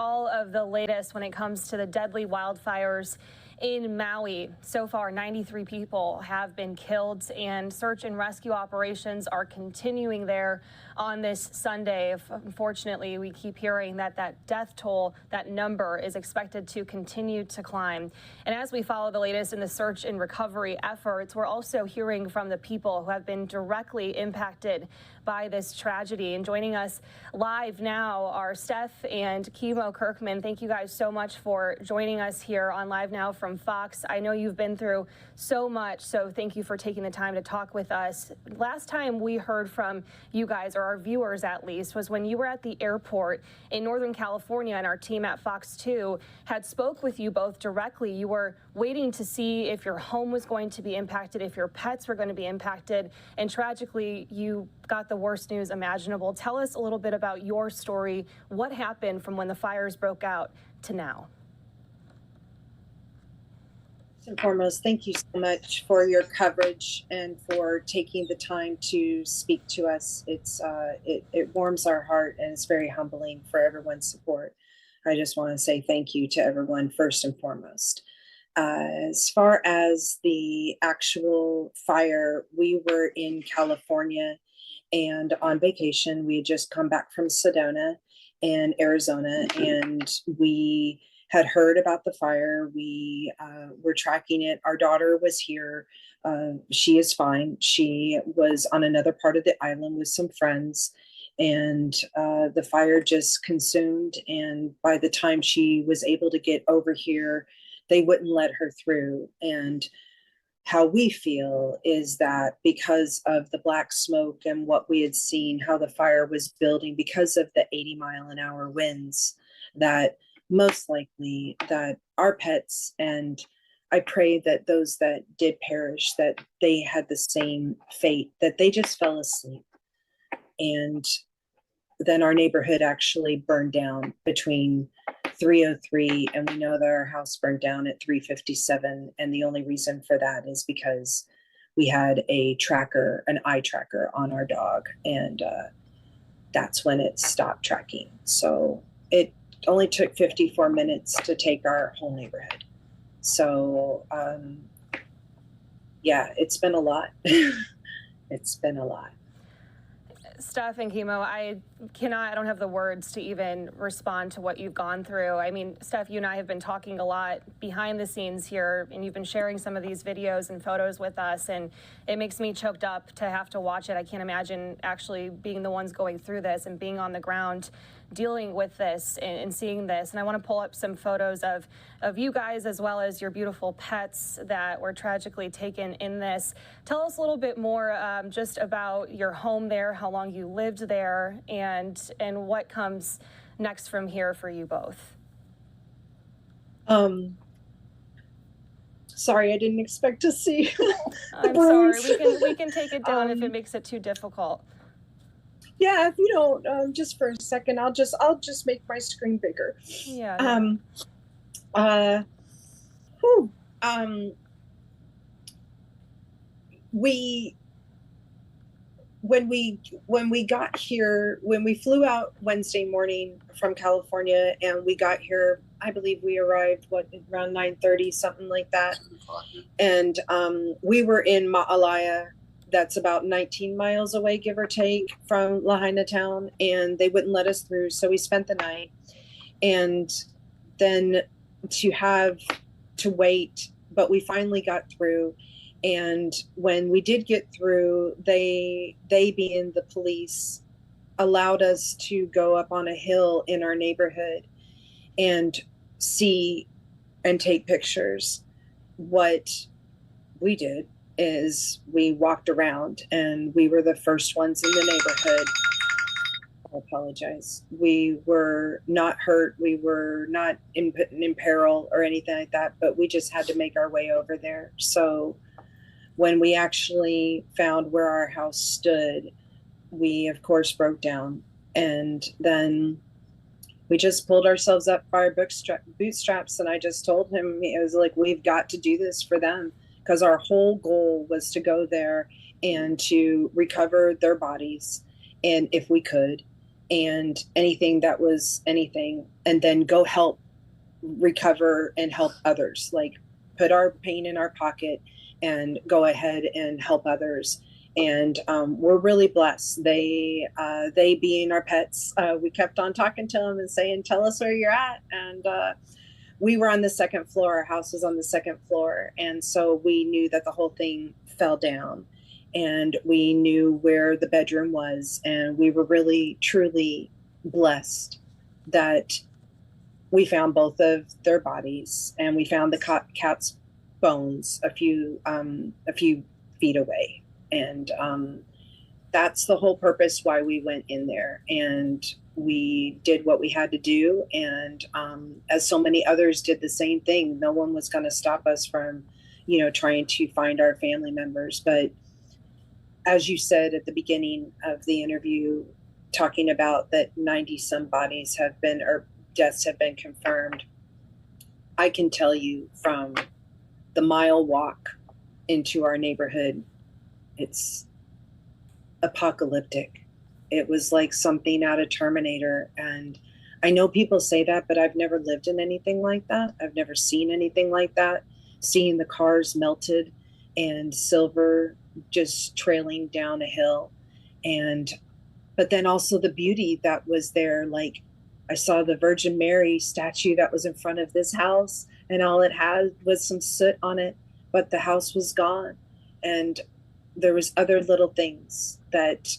all of the latest when it comes to the deadly wildfires in Maui. So far, 93 people have been killed, and search and rescue operations are continuing there on this Sunday. Unfortunately, we keep hearing that death toll, that number, is expected to continue to climb. And as we follow the latest in the search and recovery efforts, we're also hearing from the people who have been directly impacted by this tragedy. And joining us live now are Steff and Kimo Kirkman. Thank you guys so much for joining us here on Live Now from Fox. I know you've been through so much, so thank you for taking the time to talk with us. Last time we heard from you guys, or our viewers at least, was when you were at the airport in Northern California, and our team at Fox 2 had spoke with you both directly. You were waiting to see if your home was going to be impacted, if your pets were going to be impacted, and tragically you got the worst news imaginable. Tell us a little bit about your story. What happened from when the fires broke out to now? First and foremost, thank you so much for your coverage and for taking the time to speak to us. It warms our heart, and it's very humbling for everyone's support. I just want to say thank you to everyone first and foremost. As far as the actual fire, we were in California and on vacation. We had just come back from Sedona in Arizona, and we had heard about the fire. We were tracking it. Our daughter was here. She is fine. She was on another part of the island with some friends, and the fire just consumed. And by the time she was able to get over here, they wouldn't let her through. And how we feel is that because of the black smoke and what we had seen, how the fire was building because of the 80-mile-an-hour winds, that most likely that our pets, and I pray that those that did perish, that they had the same fate, that they just fell asleep. And then our neighborhood actually burned down between 3:03, and we know that our house burned down at 3:57. And the only reason for that is because we had a tracker, an eye tracker on our dog, and that's when it stopped tracking. So it only took 54 minutes to take our whole neighborhood. So yeah, it's been a lot. It's been a lot. Steff and Kimo, I don't have the words to even respond to what you've gone through. I mean, Steff, you and I have been talking a lot behind the scenes here, and you've been sharing some of these videos and photos with us, and it makes me choked up to have to watch it. I can't imagine actually being the ones going through this and being on the ground dealing with this and seeing this. And I want to pull up some photos of you guys, as well as your beautiful pets that were tragically taken in this. Tell us a little bit more just about your home there, how long you lived there, and what comes next from here for you both. Sorry, I didn't expect to see. I'm sorry. We can take it down if it makes it too difficult. Yeah, if you don't, just for a second, I'll just make my screen bigger. Yeah. When we got here, when we flew out Wednesday morning from California, and we got here, I believe we arrived around 9:30, something like that. And we were in Ma'alaya. That's about 19 miles away, give or take, from Lahaina town, and they wouldn't let us through. So we spent the night, and then to wait, but we finally got through. And when we did get through, they being the police, allowed us to go up on a hill in our neighborhood and see and take pictures. What we did is we walked around, and we were the first ones in the neighborhood. I apologize. We were not hurt. We were not in peril or anything like that, but we just had to make our way over there. So when we actually found where our house stood, we of course broke down, and then we just pulled ourselves up by our bootstraps. And I just told him, it was like, we've got to do this for them, because our whole goal was to go there and to recover their bodies, and if we could, and anything that was anything, and then go help recover and help others, like put our pain in our pocket and go ahead and help others. And we're really blessed. They being our pets, we kept on talking to them and saying, tell us where you're at. And we were on the second floor. Our house was on the second floor. And so we knew that the whole thing fell down, and we knew where the bedroom was. And we were really, truly blessed that we found both of their bodies, and we found the cat's bones a few feet away. And that's the whole purpose why we went in there, and we did what we had to do. And as so many others did the same thing, no one was going to stop us from, trying to find our family members. But as you said at the beginning of the interview, talking about that 90 some bodies have been, or deaths have been confirmed, I can tell you from the mile walk into our neighborhood, it's apocalyptic. It was like something out of Terminator. And I know people say that, but I've never lived in anything like that. I've never seen anything like that. Seeing the cars melted and silver just trailing down a hill. But then also the beauty that was there. Like, I saw the Virgin Mary statue that was in front of this house, and all it had was some soot on it, but the house was gone. And there was other little things that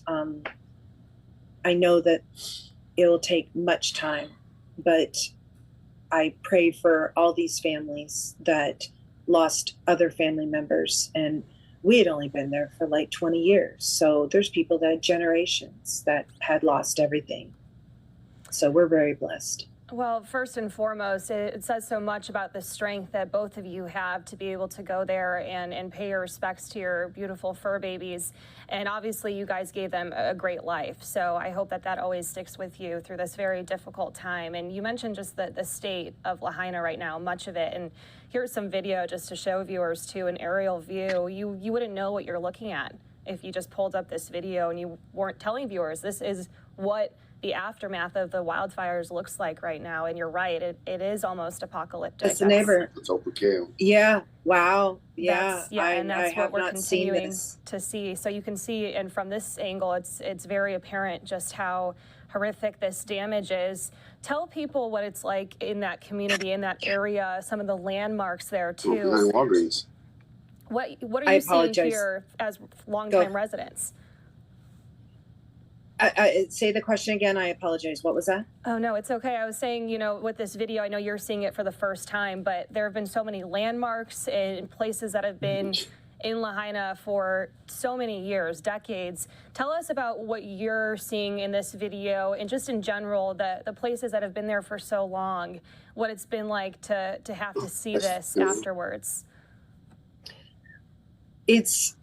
I know that it'll take much time, but I pray for all these families that lost other family members. And we had only been there for like 20 years. So there's people that generations that had lost everything. So we're very blessed. Well, first and foremost, it says so much about the strength that both of you have to be able to go there and pay your respects to your beautiful fur babies. And obviously, you guys gave them a great life. So I hope that always sticks with you through this very difficult time. And you mentioned just the state of Lahaina right now, much of it. And here's some video just to show viewers, too, an aerial view. You wouldn't know what you're looking at if you just pulled up this video and you weren't telling viewers this is what the aftermath of the wildfires looks like right now. And you're right, it is almost apocalyptic. It's a neighbor. It's overkill. Yeah. Wow. Yeah. And that's what we're continuing to see. So you can see, and from this angle, it's very apparent just how horrific this damage is. Tell people what it's like in that community, in that area, some of the landmarks there too. Walgreens. What are you seeing here as longtime residents? I say the question again. I apologize. What was that? Oh, no, it's okay. I was saying, with this video, I know you're seeing it for the first time, but there have been so many landmarks and places that have been in Lahaina for so many years, decades. Tell us about what you're seeing in this video, and just in general, the places that have been there for so long, what it's been like to have to see this afterwards. It's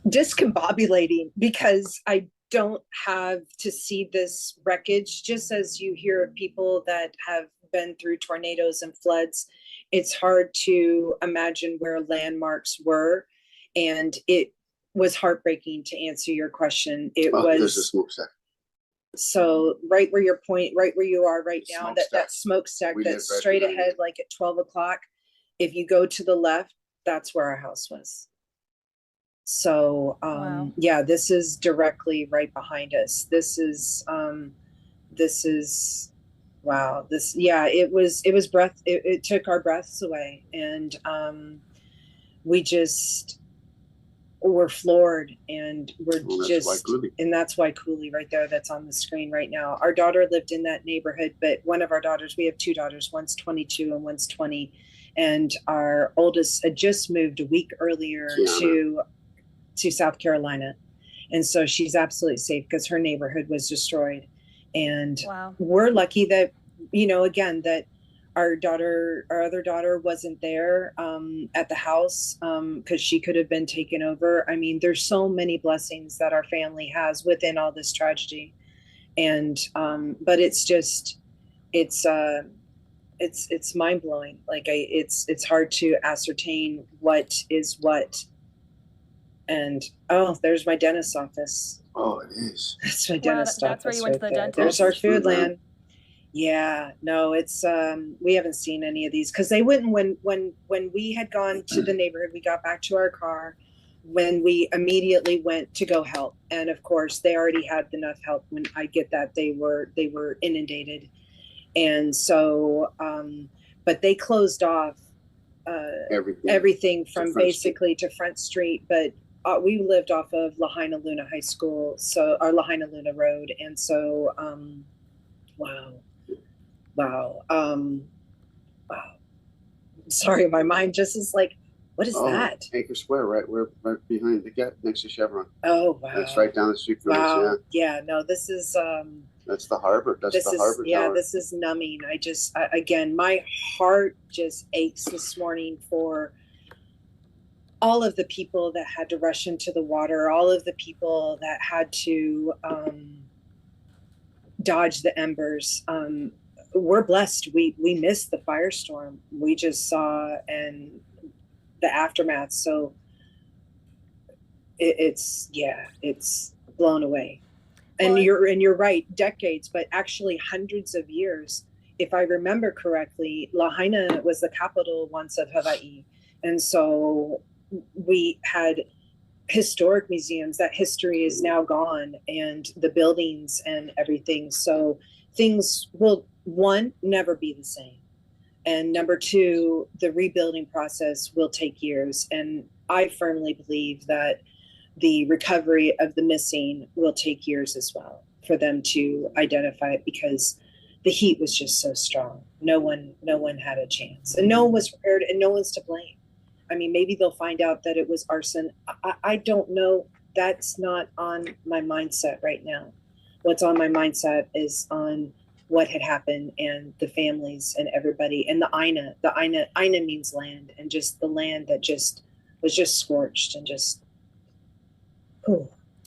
discombobulating because I don't have to see this wreckage. Just as you hear of people that have been through tornadoes and floods, it's hard to imagine where landmarks were. And it was heartbreaking, to answer your question. It was there's a smokestack. So right where you are right now, that smokestack that's straight ahead, like at 12 o'clock, if you go to the left, that's where our house was. So, Wow. Yeah, this is directly right behind us. This is, wow. It was breath. It took our breaths away. And, we just were floored, and that's why Cooley right there, that's on the screen right now. Our daughter lived in that neighborhood, but one of our daughters, we have two daughters, one's 22 and one's 20. And our oldest had just moved a week earlier to South Carolina. And so she's absolutely safe because her neighborhood was destroyed. And Wow. We're lucky that, again, that our other daughter wasn't there at the house because she could have been taken over. I mean, there's so many blessings that our family has within all this tragedy. And, but it's just, it's mind blowing. Like it's hard to ascertain what is what. And there's my dentist's office. Oh, it is. That's my Well, dentist that's where office you went to right the there. dentist. There's our It's food food land. Yeah, no, it's we haven't seen any of these because they wouldn't when we had gone to the neighborhood, we got back to our car when we immediately went to go help. And of course they already had enough help. When I get that they were inundated. And so but they closed off everything from basically to Front Street, but we lived off of Lahaina Luna High School, so our Lahaina Luna Road, and so wow. Wow. Sorry, my mind just is like, what is that? Anchor Square, right? We're right behind the gate next to Chevron. Oh wow. It's right down the street from us. Wow. Yeah, no, this is that's the harbor. That's the harbor tower. This is numbing. Again, my heart just aches this morning for all of the people that had to rush into the water, all of the people that had to dodge the embers. We're blessed. We missed the firestorm. We just saw and the aftermath. So it's blown away. And Well, you're right, decades, but actually hundreds of years. If I remember correctly, Lahaina was the capital once of Hawaii. And so we had historic museums. That history is now gone, and the buildings and everything. So things will, one, never be the same. And number two, the rebuilding process will take years. And I firmly believe that the recovery of the missing will take years as well for them to identify it, because the heat was just so strong. No one had a chance, and no one was prepared, and no one's to blame. I mean, maybe they'll find out that it was arson. I don't know. That's not on my mindset right now. What's on my mindset is on what had happened and the families and everybody, and the Aina means land, and just the land that just was just scorched and just,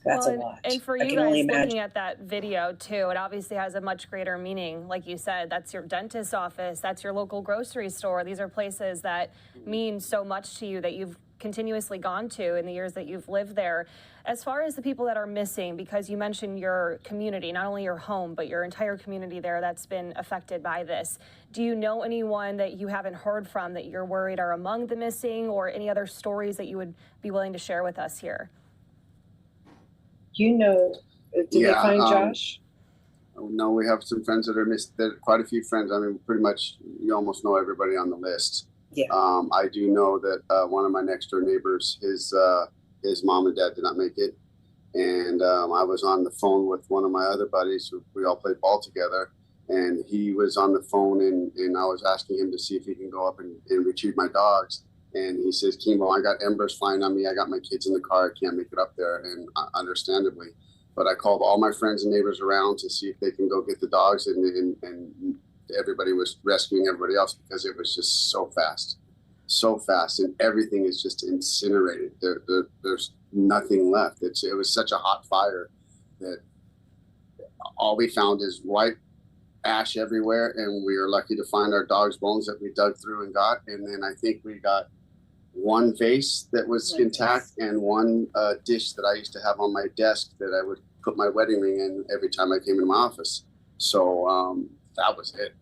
that's a lot. And for you guys looking at that video too, it obviously has a much greater meaning. Like you said, that's your dentist's office, that's your local grocery store. These are places that mean so much to you, that you've continuously gone to in the years that you've lived there. As far as the people that are missing, because you mentioned your community, not only your home, but your entire community there that's been affected by this. Do you know anyone that you haven't heard from that you're worried are among the missing, or any other stories that you would be willing to share with us here? Did they find Josh? No, we have some friends that are missed. There are quite a few friends. I mean, pretty much you almost know everybody on the list. Yeah. I do know that one of my next door neighbors, his mom and dad did not make it. And I was on the phone with one of my other buddies. We all played ball together. And he was on the phone, and I was asking him to see if he can go up and retrieve my dogs. And he says, Kimo, I got embers flying on me. I got my kids in the car. I can't make it up there. And understandably, but I called all my friends and neighbors around to see if they can go get the dogs. And everybody was rescuing everybody else, because it was just so fast. And everything is just incinerated. There's nothing left. It was such a hot fire that all we found is white ash everywhere. And we were lucky to find our dog's bones that we dug through and got. And then I think we got one vase that was intact, and one dish that I used to have on my desk that I would put my wedding ring in every time I came into my office. So that was it.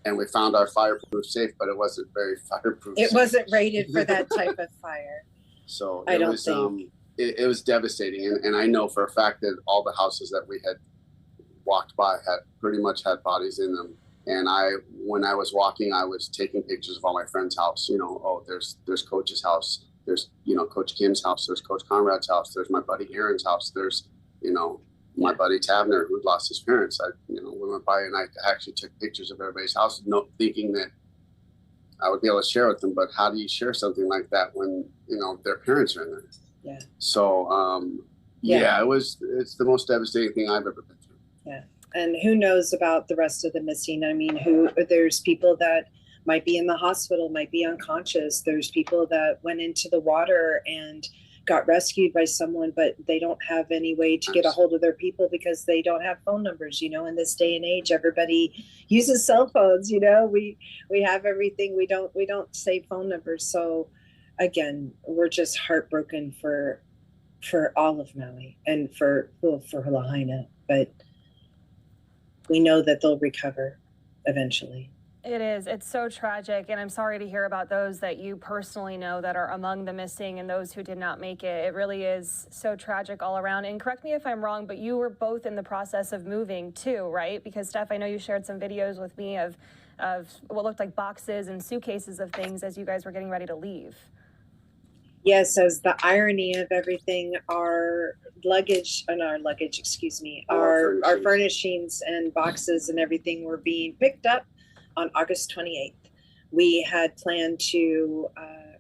And we found our fireproof safe, but it wasn't very fireproof. It wasn't rated for that type of fire. So it was devastating. And I know for a fact that all the houses that we had walked by had pretty much had bodies in them. And when I was walking, I was taking pictures of all my friends' house. You know, oh, there's Coach's house. There's, Coach Kim's house. There's Coach Conrad's house. There's my buddy Aaron's house. There's, my buddy Tavner, who lost his parents. We went by and I actually took pictures of everybody's house, thinking that I would be able to share with them. But how do you share something like that when, their parents are in there? Yeah. So, it's the most devastating thing I've ever been through. Yeah. And who knows about the rest of the missing? I mean, there's people that might be in the hospital, might be unconscious. There's people that went into the water and got rescued by someone, but they don't have any way to get a hold of their people because they don't have phone numbers. In this day and age, everybody uses cell phones. We have everything. We don't save phone numbers. So again, we're just heartbroken for for all of Maui and for Lahaina, but we know that they'll recover eventually. It is. It's so tragic, and I'm sorry to hear about those that you personally know that are among the missing and those who did not make it. It really is so tragic all around. And correct me if I'm wrong, but you were both in the process of moving too, right? Because Steff, I know you shared some videos with me of what looked like boxes and suitcases of things as you guys were getting ready to leave. Yes, as the irony of everything, our furnishings and boxes and everything were being picked up on August 28th. We had planned to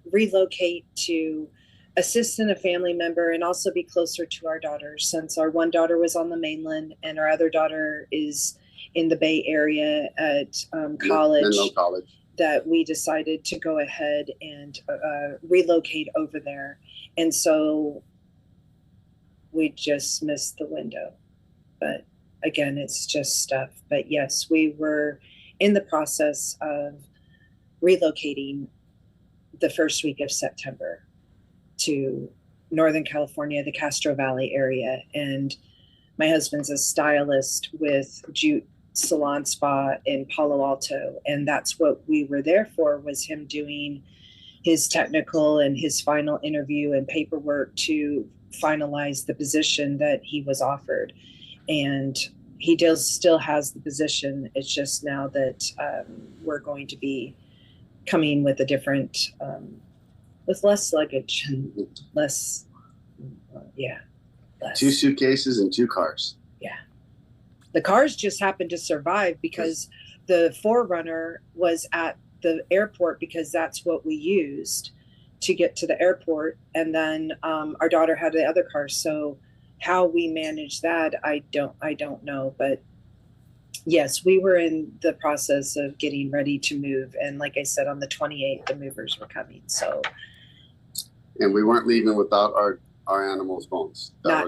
relocate to assist in a family member and also be closer to our daughters, since our one daughter was on the mainland and our other daughter is in the Bay Area at college. Menlo College. That we decided to go ahead and relocate over there. And so we just missed the window. But again, it's just stuff. But yes, we were in the process of relocating the first week of September to Northern California, the Castro Valley area. And my husband's a stylist with Jute Salon Spa in Palo Alto, and that's what we were there for, was him doing his technical and his final interview and paperwork to finalize the position that he was offered. And he still has the position. It's just now that we're going to be coming with a different with less luggage and less less. 2 suitcases and 2 cars. The cars just happened to survive because the Forerunner was at the airport, because that's what we used to get to the airport. And then our daughter had the other car. So how we managed that, I don't know. But yes, we were in the process of getting ready to move. And like I said, on the 28th, the movers were coming. So. And we weren't leaving without our animals' bones. There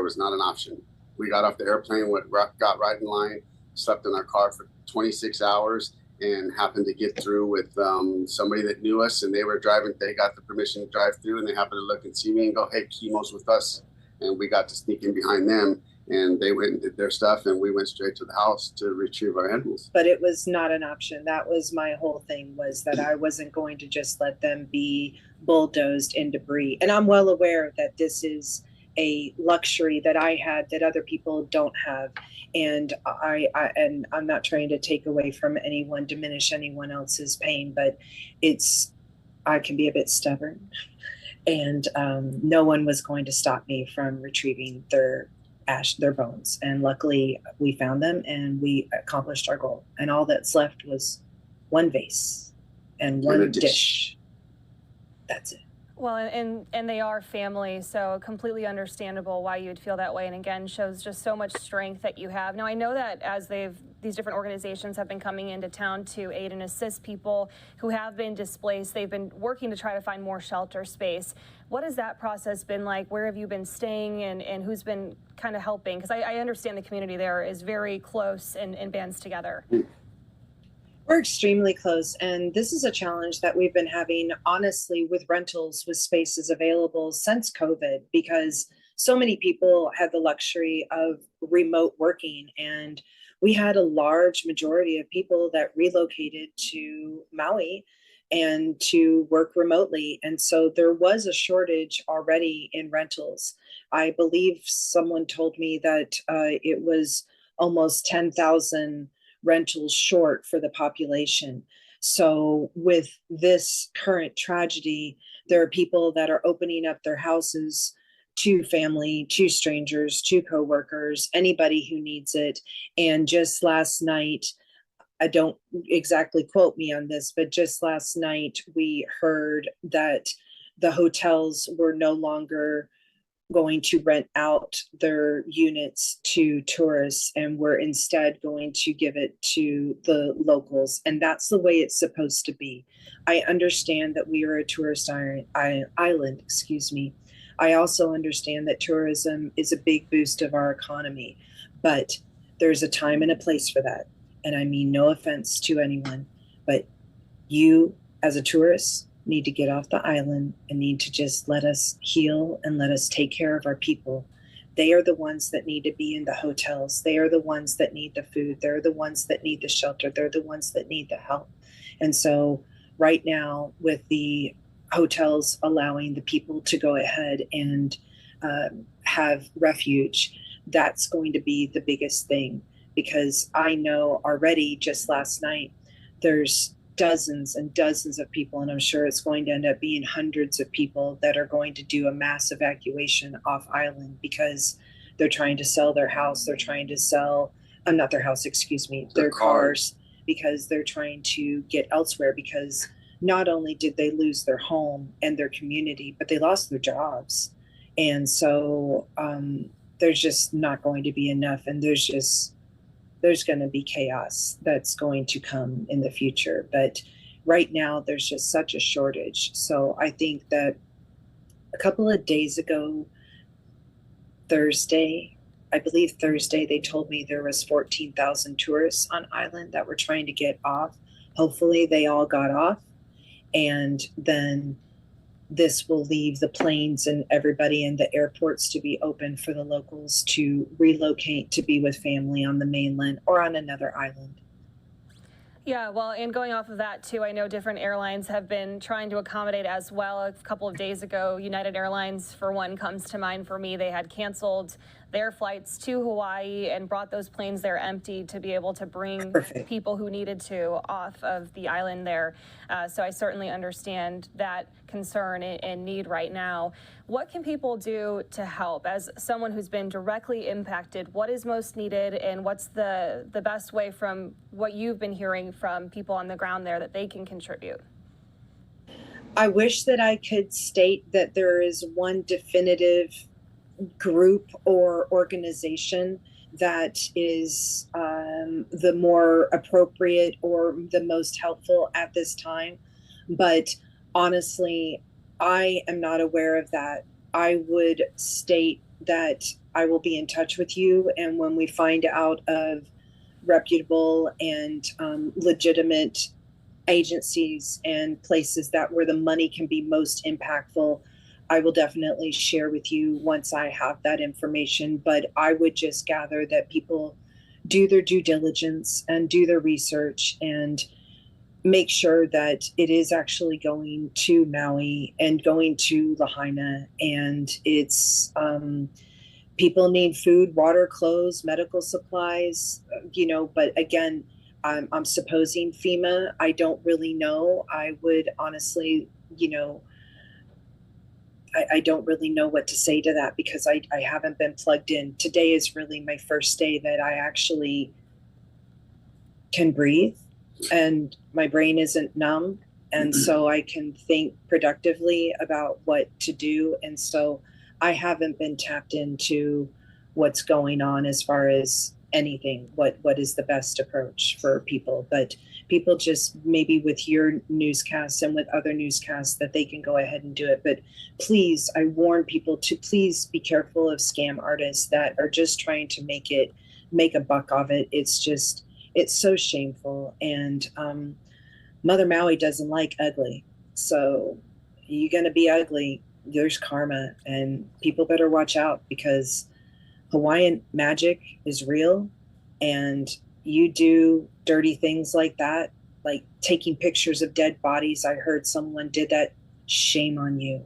was not an option. We got off the airplane, got right in line, slept in our car for 26 hours, and happened to get through with somebody that knew us, and they were driving. They got the permission to drive through, and they happened to look and see me and go, "Hey, Kimo's with us," and we got to sneak in behind them, and they went and did their stuff, and we went straight to the house to retrieve our animals. But it was not an option. That was my whole thing, was that I wasn't going to just let them be bulldozed in debris. And I'm well aware that this is a luxury that I had that other people don't have. And I'm not trying to take away from anyone, diminish anyone else's pain, but I can be a bit stubborn, and no one was going to stop me from retrieving their bones. And luckily we found them and we accomplished our goal. And all that's left was one vase and one dish. That's it. Well, and they are family, so completely understandable why you'd feel that way. And again, shows just so much strength that you have. Now, I know that as these different organizations have been coming into town to aid and assist people who have been displaced, they've been working to try to find more shelter space. What has that process been like? Where have you been staying, and who's been kind of helping? Because I understand the community there is very close and bands together. We're extremely close, and this is a challenge that we've been having, honestly, with rentals, with spaces available since COVID, because so many people had the luxury of remote working, and we had a large majority of people that relocated to Maui and to work remotely. And so there was a shortage already in rentals. I believe someone told me that it was almost 10,000 rentals short for the population. So with this current tragedy, there are people that are opening up their houses to family, to strangers, to coworkers, anybody who needs it. And just last night, I don't exactly quote me on this, but just last night we heard that the hotels were no longer going to rent out their units to tourists, and we're instead going to give it to the locals. And that's the way it's supposed to be. I understand that we are a tourist island, I also understand that tourism is a big boost of our economy, but there's a time and a place for that. And I mean no offense to anyone, but you as a tourist need to get off the island and need to just let us heal and let us take care of our people. They are the ones that need to be in the hotels. They are the ones that need the food. They're the ones that need the shelter. They're the ones that need the help. And so right now, with the hotels allowing the people to go ahead and have refuge, that's going to be the biggest thing, because I know already just last night there's dozens and dozens of people, and I'm sure it's going to end up being hundreds of people that are going to do a mass evacuation off island because they're trying to sell their house. They're trying to sell, not their house, excuse me, their cars, because they're trying to get elsewhere, because not only did they lose their home and their community, but they lost their jobs. And so there's just not going to be enough. And there's going to be chaos that's going to come in the future. But right now, there's just such a shortage. So I think that a couple of days ago, Thursday, they told me there was 14,000 tourists on island that were trying to get off. Hopefully they all got off. And then this will leave the planes and everybody in the airports to be open for the locals to relocate to be with family on the mainland or on another island. Yeah, well, and going off of that too, I know different airlines have been trying to accommodate as well. A couple of days ago, United Airlines, for one, comes to mind for me. They had canceled their flights to Hawaii and brought those planes there empty to be able to bring people who needed to off of the island there. So I certainly understand that concern and need right now. What can people do to help? As someone who's been directly impacted, what is most needed, and what's the best way, from what you've been hearing from people on the ground there, that they can contribute? I wish that I could state that there is one definitive group or organization that is the more appropriate or the most helpful at this time. But honestly, I am not aware of that. I would state that I will be in touch with you, and when we find out of reputable and legitimate agencies and places that where the money can be most impactful, I will definitely share with you once I have that information. But I would just gather that people do their due diligence and do their research and make sure that it is actually going to Maui and going to Lahaina. And it's people need food, water, clothes, medical supplies, but again, I'm supposing FEMA. I don't really know. I would honestly, I don't really know what to say to that, because I haven't been plugged in. Today is really my first day that I actually can breathe and my brain isn't numb. And so I can think productively about what to do. And so I haven't been tapped into what's going on as far as anything, what is the best approach for people. But people just, maybe with your newscasts and with other newscasts, that they can go ahead and do it. But please, I warn people to please be careful of scam artists that are just trying to make a buck of it. It's so shameful. And Mother Maui doesn't like ugly. So you're going to be ugly, there's karma, and people better watch out, because Hawaiian magic is real, and you do dirty things like that, like taking pictures of dead bodies. I heard someone did that. Shame on you.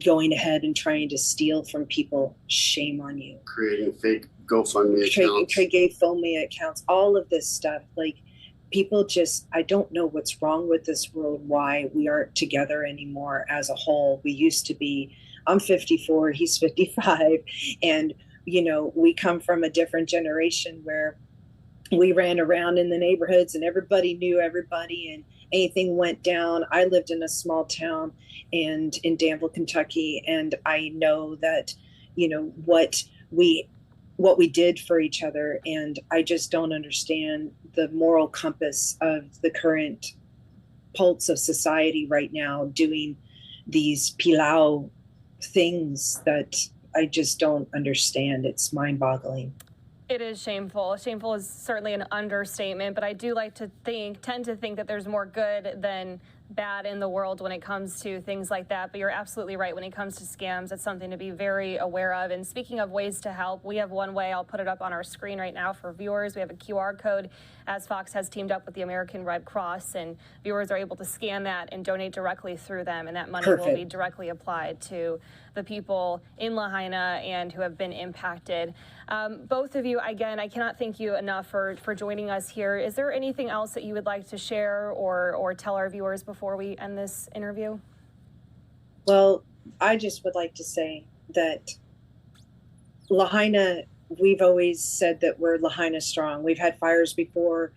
Going ahead and trying to steal from people. Shame on you. Creating fake GoFundMe accounts. GoFundMe accounts. All of this stuff. Like, people just, I don't know what's wrong with this world, why we aren't together anymore as a whole. We used to be. I'm 54, he's 55, and we come from a different generation where we ran around in the neighborhoods and everybody knew everybody and anything went down. I lived in a small town and in Danville, Kentucky, and I know that, what we did for each other. And I just don't understand the moral compass of the current pulse of society right now, doing these pilau things that I just don't understand. It's mind-boggling. It is shameful. Shameful is certainly an understatement, but I do tend to think that there's more good than bad in the world when it comes to things like that, but you're absolutely right. When it comes to scams, it's something to be very aware of. And speaking of ways to help, we have one way. I'll put it up on our screen right now for viewers. We have a QR code, as Fox has teamed up with the American Red Cross, and viewers are able to scan that and donate directly through them, and that money will be directly applied to the people in Lahaina and who have been impacted. Both of you, again, I cannot thank you enough for joining us here. Is there anything else that you would like to share or tell our viewers before we end this interview? Well, I just would like to say that Lahaina, we've always said that we're Lahaina strong. We've had fires before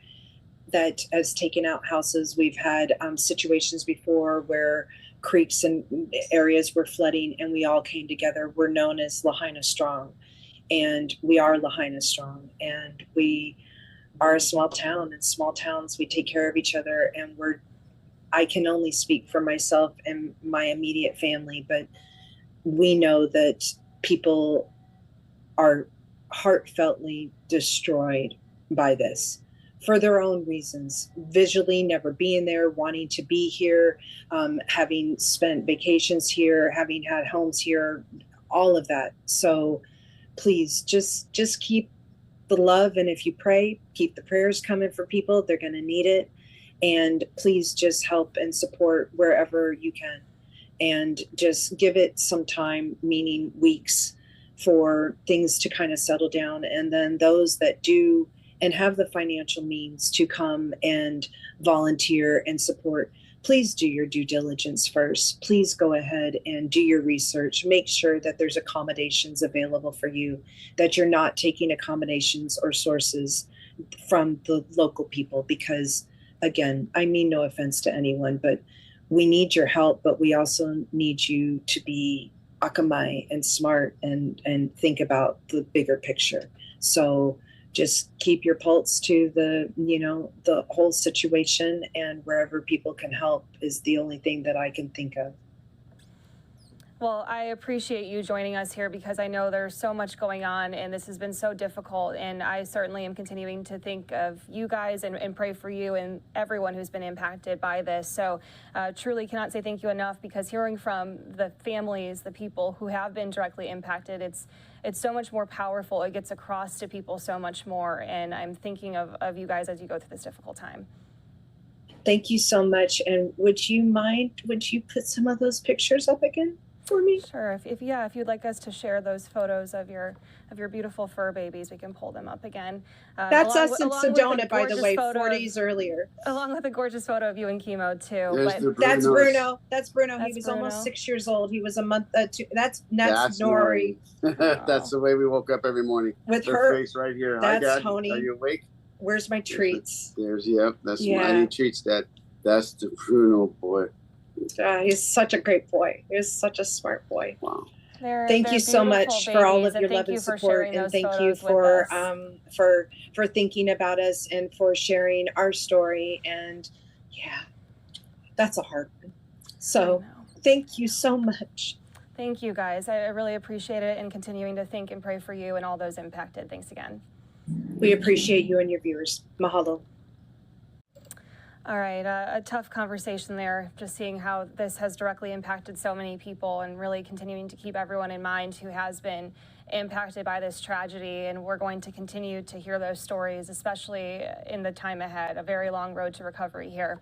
that has taken out houses. We've had situations before where creeks and areas were flooding, and we all came together. We're known as Lahaina strong, and we are Lahaina strong, and we are a small town. In small towns, we take care of each other, and I can only speak for myself and my immediate family, but we know that people are heartfeltly destroyed by this for their own reasons, visually never being there, wanting to be here, having spent vacations here, having had homes here, all of that. So please just keep the love, and if you pray, keep the prayers coming for people. They're going to need it. And please just help and support wherever you can, and just give it some time, meaning weeks, for things to kind of settle down. And then those that do and have the financial means to come and volunteer and support, please do your due diligence first. Please go ahead and do your research. Make sure that there's accommodations available for you, that you're not taking accommodations or sources from the local people, because again, I mean no offense to anyone, but we need your help, but we also need you to be akamai and smart and think about the bigger picture. So just keep your pulse to the whole situation, and wherever people can help is the only thing that I can think of. Well, I appreciate you joining us here, because I know there's so much going on and this has been so difficult, and I certainly am continuing to think of you guys and pray for you and everyone who's been impacted by this. So truly cannot say thank you enough, because hearing from the families, the people who have been directly impacted, it's so much more powerful. It gets across to people so much more, and I'm thinking of you guys as you go through this difficult time. Thank you so much. And would you put some of those pictures up again for me? Sure. If you'd like us to share those photos of your beautiful fur babies, we can pull them up again. That's us in Sedona, by the way, 4 days earlier. Along with a gorgeous photo of you and Kimo too. That's Bruno. That's Bruno. He was almost 6 years old. He was a month. That's Nori. That's the way we woke up every morning. With her face right here. That's Hi, Dad. Tony. Are you awake? Where's my treats? That's I need treats, Dad. That's the Bruno boy. He's such a great boy. He's such a smart boy. Wow. Thank you so much for all of your love and support, and thank you for thinking about us and for sharing our story. And yeah, that's a hard one. So thank you so much. Thank you, guys. I really appreciate it, and continuing to think and pray for you and all those impacted. Thanks again. We appreciate you and your viewers. Mahalo. All right, a tough conversation there, just seeing how this has directly impacted so many people, and really continuing to keep everyone in mind who has been impacted by this tragedy. And we're going to continue to hear those stories, especially in the time ahead, a very long road to recovery here.